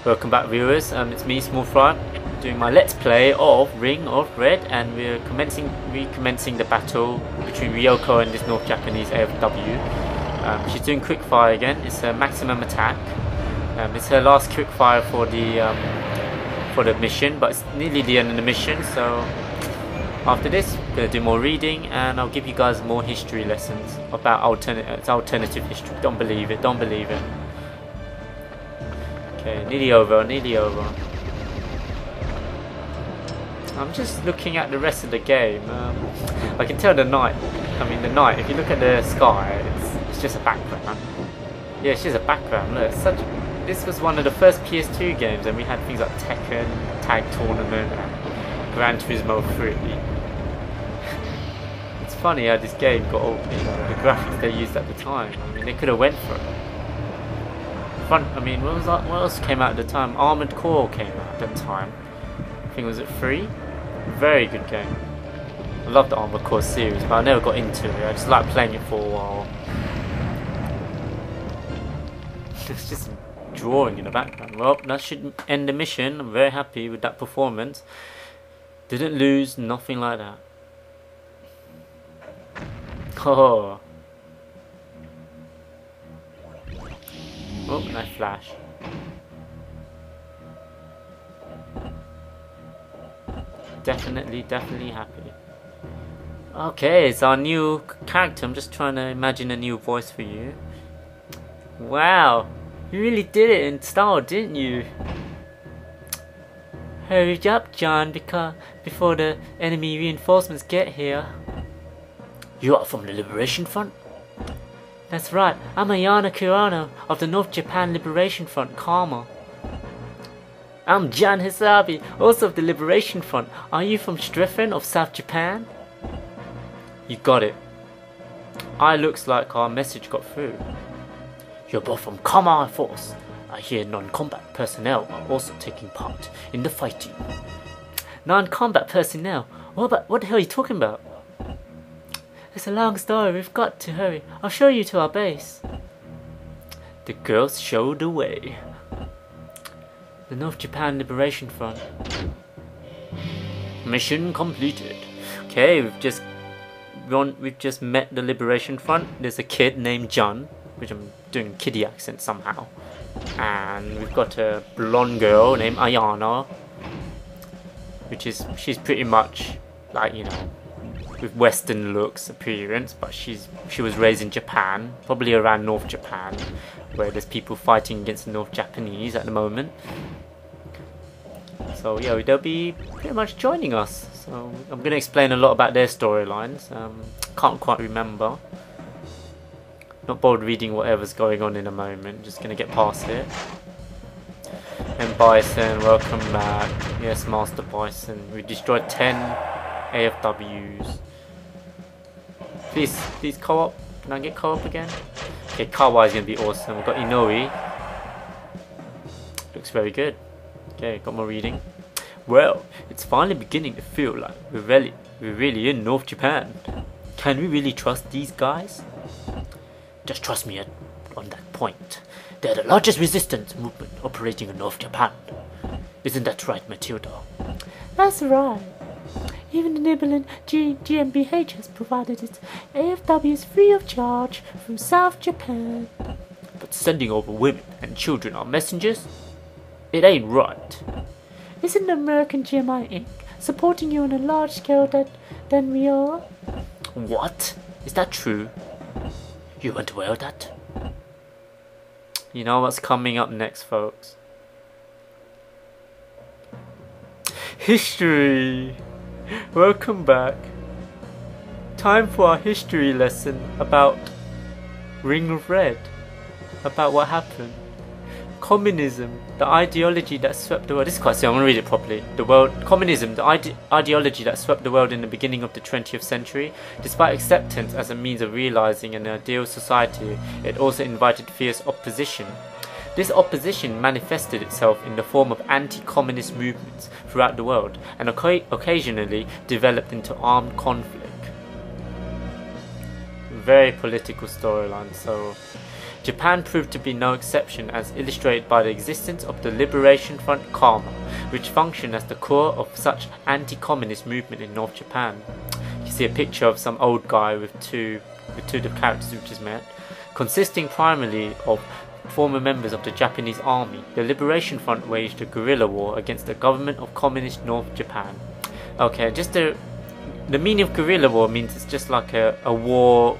Welcome back, viewers. It's me, Small Fry, doing my let's play of Ring of Red, and we're recommencing the battle between Ryoko and this North Japanese AFW. She's doing quick fire again. It's her maximum attack. It's her last quick fire for the mission, but it's nearly the end of the mission. So after this, I'm gonna do more reading, and I'll give you guys more history lessons about alternative history. Don't believe it. Don't believe it. Okay, nearly over, nearly over. I'm just looking at the rest of the game. I can tell the night. The night. If you look at the sky, it's just a background. Yeah, it's just a background. Look, this was one of the first PS2 games, and we had things like Tekken, Tag Tournament, and Gran Turismo 3. It's funny how this game got all the graphics they used at the time. They could have went for it. What else came out at the time? Armored Core came out at the time. I think, was it 3? Very good game. I love the Armored Core series, but I never got into it. I just like playing it for a while. It's just drawing in the background. Well, that should end the mission. I'm very happy with that performance. Didn't lose, nothing like that. Oh. Oh, nice flash. Definitely happy. Okay, it's our new character. I'm just trying to imagine a new voice for you. Wow, you really did it in style, didn't you? Hurry up, John, before the enemy reinforcements get here. You are from the Liberation Front? That's right, I'm Ayana Kirano of the North Japan Liberation Front, Karma. I'm Jan Hisabi, also of the Liberation Front. Are you from Striffen of South Japan? You got it. Looks like our message got through. You're both from Karma Force. I hear non-combat personnel are also taking part in the fighting. Non-combat personnel? What the hell are you talking about? It's a long story, we've got to hurry. I'll show you to our base. The girls show the way. The North Japan Liberation Front. Mission completed. Okay, we've just met the Liberation Front. There's a kid named John, which I'm doing kiddie accent somehow. And we've got a blonde girl named Ayana, she's pretty much like, with Western looks, appearance, but she was raised in Japan, probably around North Japan, where there's people fighting against the North Japanese at the moment. So yeah, they'll be pretty much joining us. So I'm going to explain a lot about their storylines. Can't quite remember. Not bothered reading whatever's going on in a moment. Just going to get past it. And Bison, welcome back. Yes, Master Bison. We destroyed 10 AFWs. Please co-op. Can I get co-op again? Okay, Kawaii is going to be awesome. We've got Inoue. Looks very good. Okay, got more reading. Well, it's finally beginning to feel like we're really in North Japan. Can we really trust these guys? Just trust me on that point. They're the largest resistance movement operating in North Japan. Isn't that right, Matilda? That's right. Even the Nibbling GmbH has provided its AFWs free of charge from South Japan. But sending over women and children on messengers? It ain't right. Isn't American GMI Inc. supporting you on a large scale than we are? What? Is that true? You weren't aware of that? You know what's coming up next, folks? History! Welcome back. Time for our history lesson about Ring of Red. About what happened. Communism, the ideology that swept the world. This is quite simple, I'm going to read it properly. Communism, the ideology that swept the world in the beginning of the 20th century. Despite acceptance as a means of realizing an ideal society, it also invited fierce opposition. This opposition manifested itself in the form of anti-communist movements throughout the world, and occasionally developed into armed conflict. Very political storyline. So Japan proved to be no exception, as illustrated by the existence of the Liberation Front Karma, which functioned as the core of such anti-communist movement in North Japan. You can see a picture of some old guy with two of the characters we just met, consisting primarily of former members of the Japanese army. The Liberation Front waged a guerrilla war against the government of communist North Japan. Okay, just the meaning of guerrilla war means it's just like a war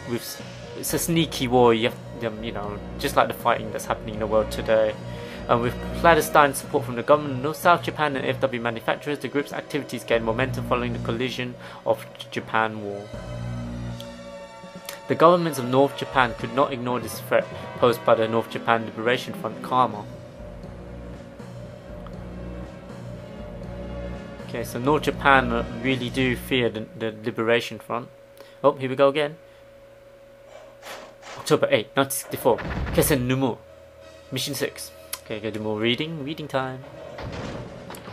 with, it's a sneaky war. You know, just like the fighting that's happening in the world today. With clandestine support from the government of North South Japan and FW manufacturers, the group's activities gained momentum following the collision of the Japan War. The governments of North Japan could not ignore this threat posed by the North Japan Liberation Front Karma. Okay, so North Japan really do fear the Liberation Front. Oh, here we go again. October 8, 1964. Kesen Numu. Mission 6. Okay, go do more reading time.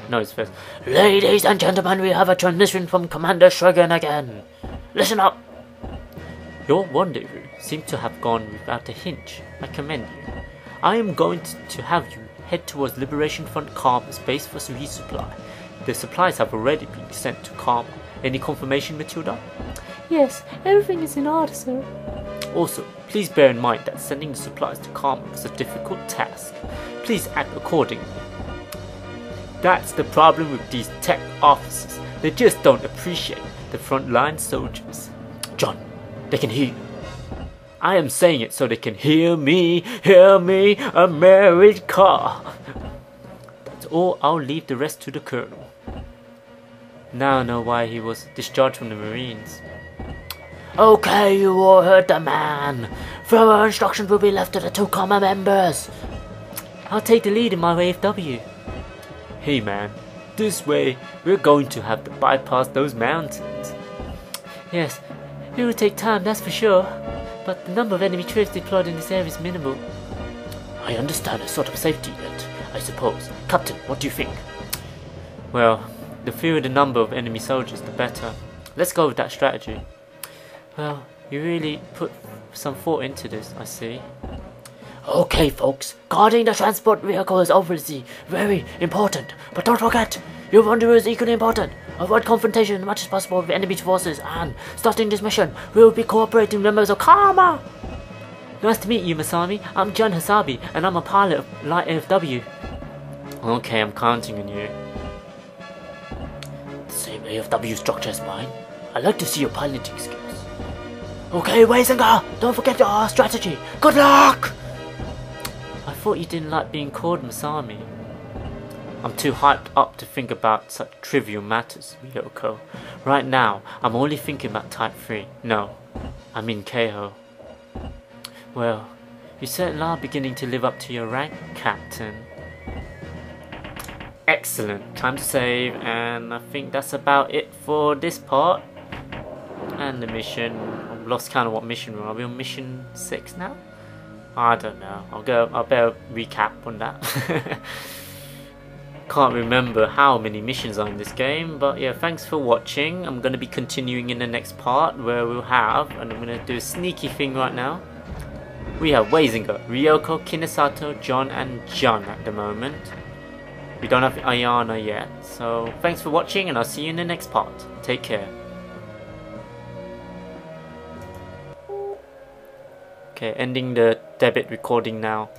No, it's first. Ladies and gentlemen, we have a transmission from Commander Shogun again. Listen up. Your rendezvous seems to have gone without a hitch. I commend you. I am going to have you head towards Liberation Front Karma's base for resupply. The supplies have already been sent to Karma. Any confirmation, Matilda? Yes, everything is in order, sir. Also, please bear in mind that sending the supplies to Karma was a difficult task. Please act accordingly. That's the problem with these tech officers. They just don't appreciate the frontline soldiers. John, they can hear you. I am saying it so they can hear me, America. That's all. I'll leave the rest to the colonel. Now I know why he was discharged from the Marines. Okay, you all heard the man. Further instructions will be left to the two Karma members. I'll take the lead in my AFW. Hey man, this way we're going to have to bypass those mountains. Yes, it will take time, that's for sure, but the number of enemy troops deployed in this area is minimal. I understand a sort of safety net, I suppose. Captain, what do you think? Well, the fewer the number of enemy soldiers, the better. Let's go with that strategy. Well, you really put some thought into this, I see. Okay folks, guarding the transport vehicle is obviously very important, but don't forget, your rendezvous is equally important. Avoid confrontation as much as possible with enemy forces, and starting this mission, we will be cooperating members of Karma! Nice to meet you, Masami. I'm John Hasabi, and I'm a pilot of Light AFW. Okay, I'm counting on you. The same AFW structure as mine. I'd like to see your piloting skills. Okay, Weisenga, don't forget our strategy. Good luck! I thought you didn't like being called Masami. I'm too hyped up to think about such trivial matters, Ryoko. Right now, I'm only thinking about Type 3. No, I mean Keiho. Well, you certainly are beginning to live up to your rank, Captain. Excellent, time to save, and I think that's about it for this part. And the mission. I've lost count of what mission we're on. Are we on mission 6 now? I don't know. I'll better recap on that. Can't remember how many missions are in this game, but yeah, thanks for watching. I'm going to be continuing in the next part where we'll have, and I'm going to do a sneaky thing right now. We have Weisenga, Ryoko, Kinasato, John, and John at the moment. We don't have Ayana yet, so thanks for watching, and I'll see you in the next part. Take care. Okay, ending the debit recording now.